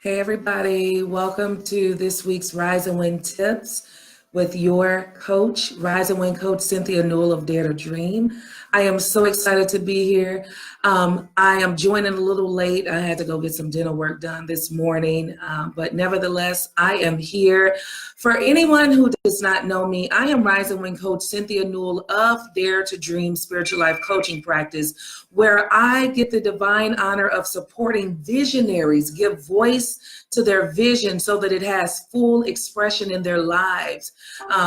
Hey, everybody. Welcome to this week's Rise and Win Tips with your coach, Rise and Win coach Cynthia Newell of Dare to Dream. I am so excited to be here. I am joining a little late. I had to go get some dinner work done this morning, but nevertheless, I am here. For anyone who does not know me, I am Rise and Win coach Cynthia Newell of Dare to Dream Spiritual Life Coaching Practice, where I get the divine honor of supporting visionaries, give voice to their vision so that it has full expression in their lives.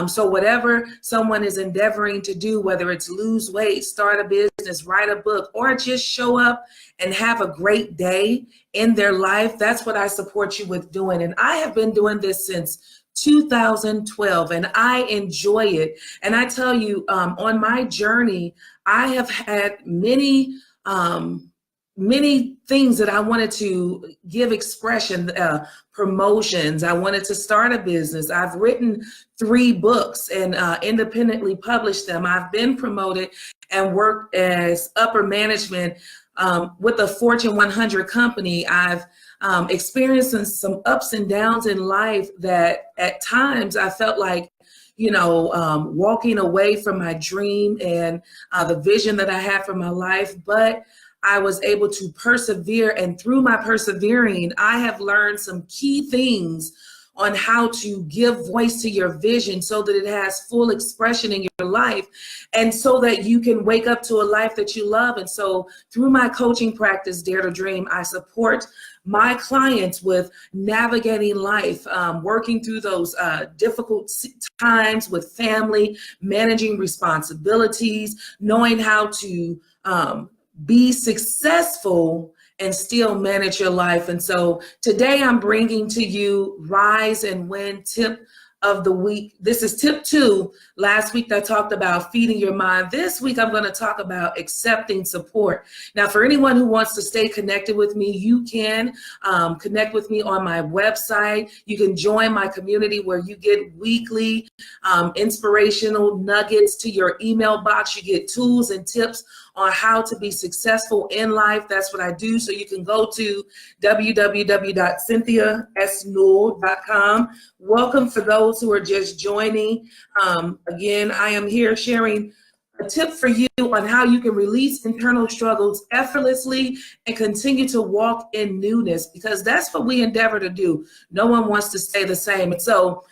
So whatever someone is endeavoring to do, whether it's lose weight, start a business, write a book, or just show up and have a great day in their life, that's what I support you with doing. And I have been doing this since 2012, and I enjoy it. And I tell you, on my journey, I have had many things that I wanted to give expression, promotions. I wanted to start a business. I've written 3 books and independently published them. I've been promoted and worked as upper management with a Fortune 100 company. I've experienced some ups and downs in life that at times I felt like, walking away from my dream and the vision that I had for my life. But I was able to persevere, and through my persevering, I have learned some key things on how to give voice to your vision so that it has full expression in your life, and so that you can wake up to a life that you love. And so through my coaching practice, Dare to Dream, I support my clients with navigating life, working through those difficult times with family, managing responsibilities, knowing how to be successful and still manage your life. And so today I'm bringing to you Rise and Win tip of the week. This is tip 2. Last week I talked about feeding your mind. This week I'm going to talk about accepting support. Now, for anyone who wants to stay connected with me, you can connect with me on my website. You can join my community where you get weekly inspirational nuggets to your email box. You get tools and tips on how to be successful in life. That's what I do. So you can go to www.cynthiasnewell.com. Welcome for those who are just joining. Again, I am here sharing a tip for you on how you can release internal struggles effortlessly and continue to walk in newness, because that's what we endeavor to do. No one wants to stay the same. And so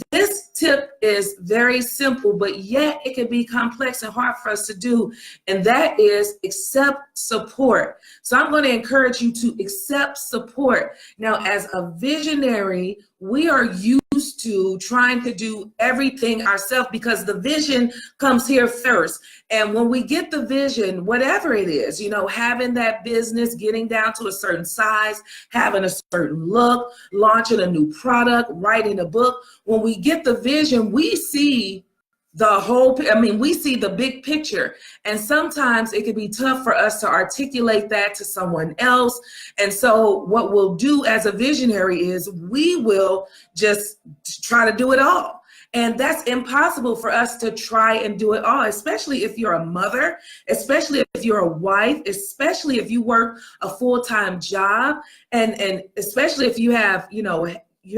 this tip is very simple, but yet it can be complex and hard for us to do, and that is accept support. So I'm going to encourage you to accept support. Now, as a visionary, we are used to trying to do everything ourselves because the vision comes here first. And when we get the vision, whatever it is, having that business, getting down to a certain size, having a certain look, launching a new product, writing a book, when we get the vision, we see we see the big picture. And sometimes it can be tough for us to articulate that to someone else. And so what we'll do as a visionary is we will just try to do it all. And that's impossible for us to try and do it all, especially if you're a mother, especially if you're a wife, especially if you work a full-time job, and especially if you have, you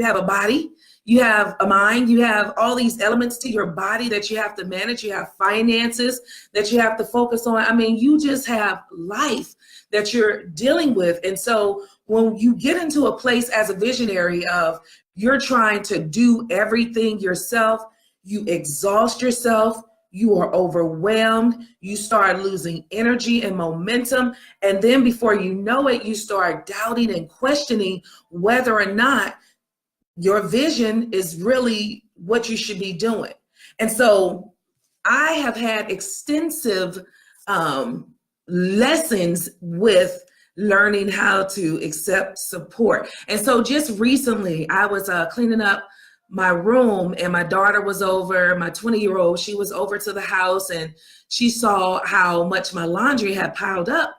have a body, you have a mind, you have all these elements to your body that you have to manage, you have finances that you have to focus on. You just have life that you're dealing with. And so when you get into a place as a visionary of you're trying to do everything yourself, you exhaust yourself, you are overwhelmed, you start losing energy and momentum, and then before you know it, you start doubting and questioning whether or not your vision is really what you should be doing. And so I have had extensive lessons with learning how to accept support. And so just recently I was cleaning up my room, and my daughter was over, my 20-year-old, she was over to the house, and she saw how much my laundry had piled up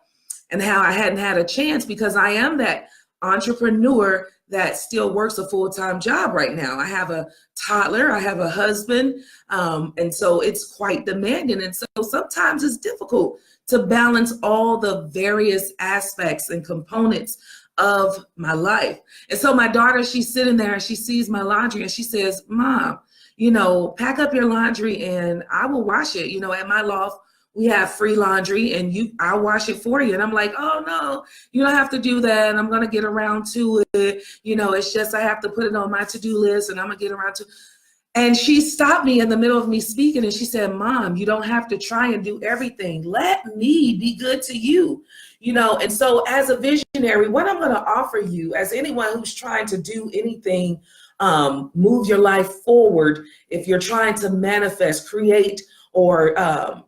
and how I hadn't had a chance because I am that entrepreneur that still works a full-time job right now. I have a toddler, I have a husband, and so it's quite demanding. And so sometimes it's difficult to balance all the various aspects and components of my life. And so my daughter, she's sitting there and she sees my laundry and she says, Mom, pack up your laundry and I will wash it. At my loft, we have free laundry and I'll wash it for you. And I'm like, oh no, you don't have to do that. And I'm going to get around to it. It's just, I have to put it on my to-do list and I'm going to get around to. And she stopped me in the middle of me speaking and she said, Mom, you don't have to try and do everything. Let me be good to you. And so as a visionary, what I'm going to offer you, as anyone who's trying to do anything, move your life forward, if you're trying to manifest, create, or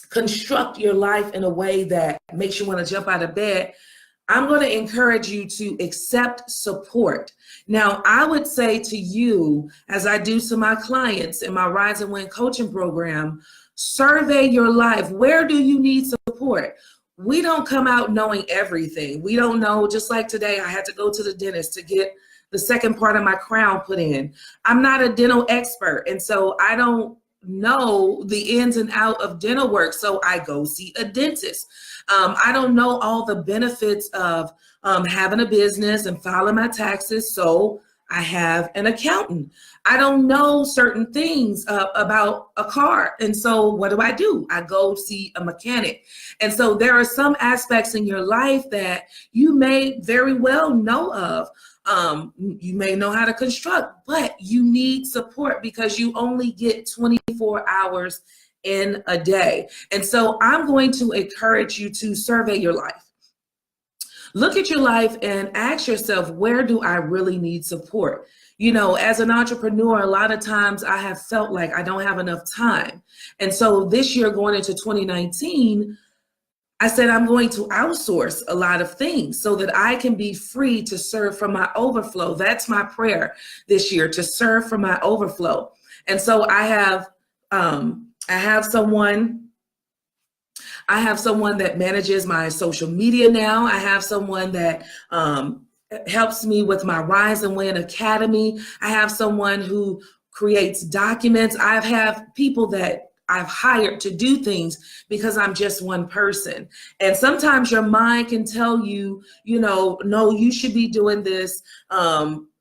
construct your life in a way that makes you want to jump out of bed, I'm going to encourage you to accept support. Now, I would say to you, as I do to my clients in my Rise and Win coaching program, survey your life. Where do you need support? We don't come out knowing everything. We don't know, just like today, I had to go to the dentist to get the second part of my crown put in. I'm not a dental expert, and so I don't know the ins and out of dental work, so I go see a dentist. I don't know all the benefits of having a business and filing my taxes, so I have an accountant. I don't know certain things about a car, and so what do? I go see a mechanic. And so there are some aspects in your life that you may very well know of. You may know how to construct, but you need support because you only get 24 hours in a day. And so I'm going to encourage you to survey your life. Look at your life and ask yourself, where do I really need support? As an entrepreneur, a lot of times I have felt like I don't have enough time. And so this year going into 2019, I said, I'm going to outsource a lot of things so that I can be free to serve from my overflow. That's my prayer this year, to serve from my overflow. And so I have someone that manages my social media now. I have someone that helps me with my Rise and Win Academy. I have someone who creates documents. I have people that I've hired to do things because I'm just one person. And sometimes your mind can tell you, no, you should be doing this.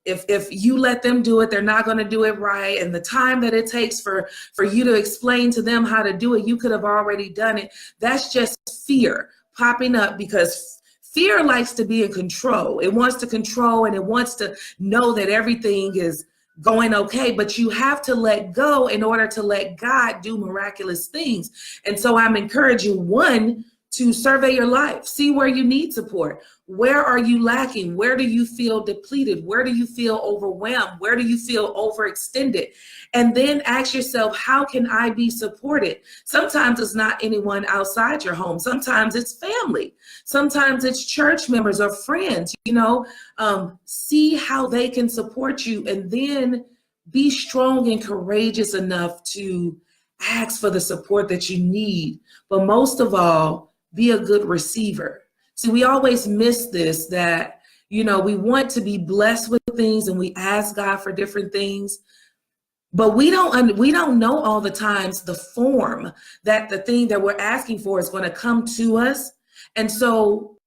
If you let them do it, they're not going to do it right. And the time that it takes for you to explain to them how to do it, you could have already done it. That's just fear popping up because fear likes to be in control. It wants to control and it wants to know that everything is going okay, but you have to let go in order to let God do miraculous things. And so I'm encouraging, one, to survey your life, see where you need support. Where are you lacking? Where do you feel depleted? Where do you feel overwhelmed? Where do you feel overextended? And then ask yourself, how can I be supported? Sometimes it's not anyone outside your home. Sometimes it's family. Sometimes it's church members or friends. See how they can support you, and then be strong and courageous enough to ask for the support that you need. But most of all, be a good receiver. See, we always miss this, that, we want to be blessed with things and we ask God for different things, but we don't know all the times the form that the thing that we're asking for is going to come to us. And so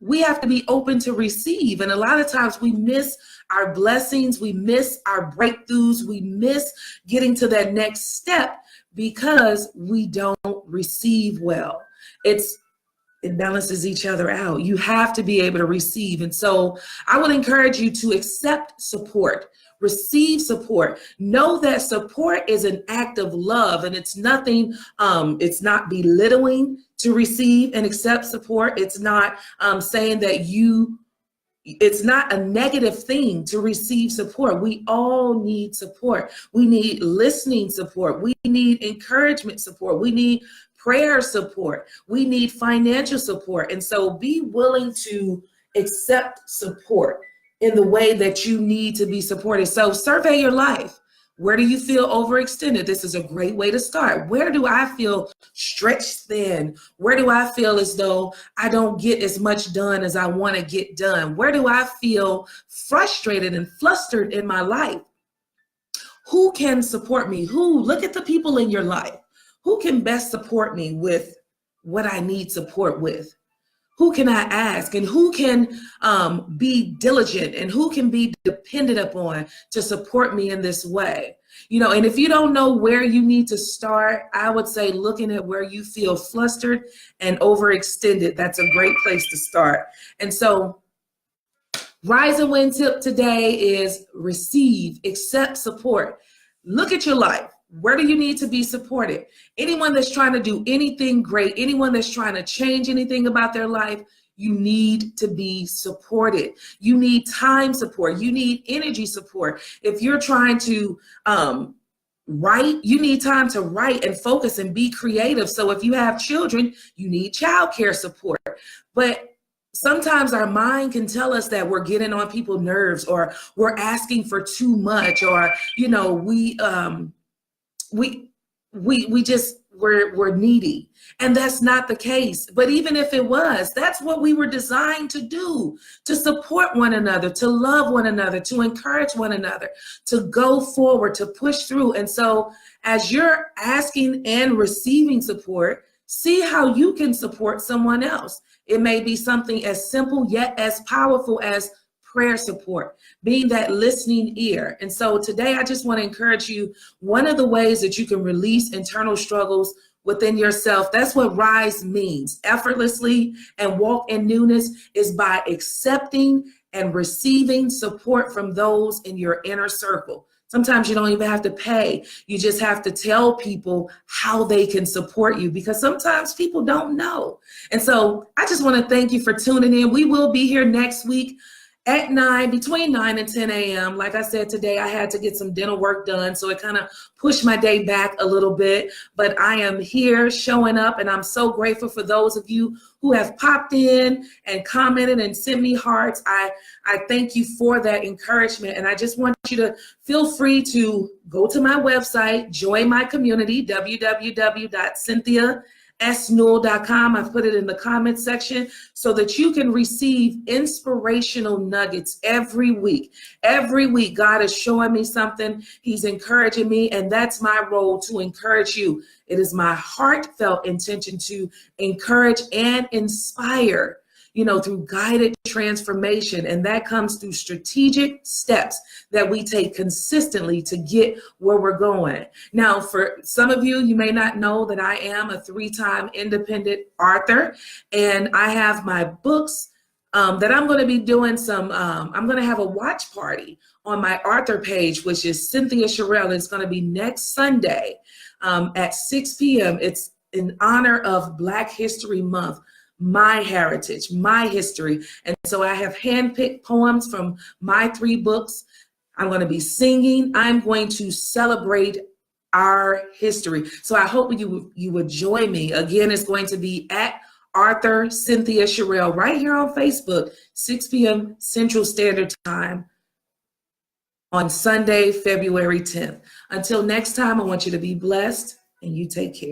we have to be open to receive. And a lot of times we miss our blessings, we miss our breakthroughs, we miss getting to that next step because we don't receive well. It balances each other out. You have to be able to receive. And so I would encourage you to accept support, receive support. Know that support is an act of love, and it's nothing, it's not belittling to receive and accept support. It's not saying that it's not a negative thing to receive support. We all need support. We need listening support. We need encouragement support. We need prayer support. We need financial support. And so be willing to accept support in the way that you need to be supported. So survey your life. Where do you feel overextended? This is a great way to start. Where do I feel stretched thin? Where do I feel as though I don't get as much done as I want to get done? Where do I feel frustrated and flustered in my life? Who can support me? Look at the people in your life. Who can best support me with what I need support with? who can I ask, and who can be diligent, and who can be dependent upon to support me in this way? You know, and if you don't know where you need to start, I would say looking at where you feel flustered and overextended, that's a great place to start. And so Rise and Win tip today is receive, accept support. Look at your life. Where do you need to be supported? Anyone that's trying to do anything great, anyone that's trying to change anything about their life, you need to be supported. You need time support. You need energy support. If you're trying to write, you need time to write and focus and be creative. So if you have children, you need childcare support. But sometimes our mind can tell us that we're getting on people's nerves, or we're asking for too much, or, you know, we're needy. And that's not the case. But even if it was, that's what we were designed to do, to support one another, to love one another, to encourage one another, to go forward, to push through. And so as you're asking and receiving support, see how you can support someone else. It may be something as simple yet as powerful as prayer support, being that listening ear. And so today I just want to encourage you, one of the ways that you can release internal struggles within yourself, that's what Rise means, effortlessly and walk in newness, is by accepting and receiving support from those in your inner circle. Sometimes you don't even have to pay. You just have to tell people how they can support you, because sometimes people don't know. And so I just want to thank you for tuning in. We will be here next week at between 9 and 10 a.m. Like I said, today I had to get some dental work done, so it kind of pushed my day back a little bit. But I am here showing up, and I'm so grateful for those of you who have popped in and commented and sent me hearts. I thank you for that encouragement, and I just want you to feel free to go to my website, join my community, www.cynthiasnewell.com. I've put it in the comments section so that you can receive inspirational nuggets every week. Every week, God is showing me something. He's encouraging me, and that's my role, to encourage you. It is my heartfelt intention to encourage and inspire, you know, through guided transformation. And that comes through strategic steps that we take consistently to get where we're going. Now, for some of you, you may not know that I am a 3-time independent author, and I have my books that I'm going to be doing I'm going to have a watch party on my author page, which is Cynthia Sherrill. It's going to be next Sunday at 6 p.m. It's in honor of Black History Month, my heritage, my history. And so I have handpicked poems from my 3 books. I'm going to be singing. I'm going to celebrate our history. So I hope you would join me. Again, it's going to be at Author Cynthia Sherrill right here on Facebook, 6 p.m. Central Standard Time on Sunday, February 10th. Until next time, I want you to be blessed, and you take care.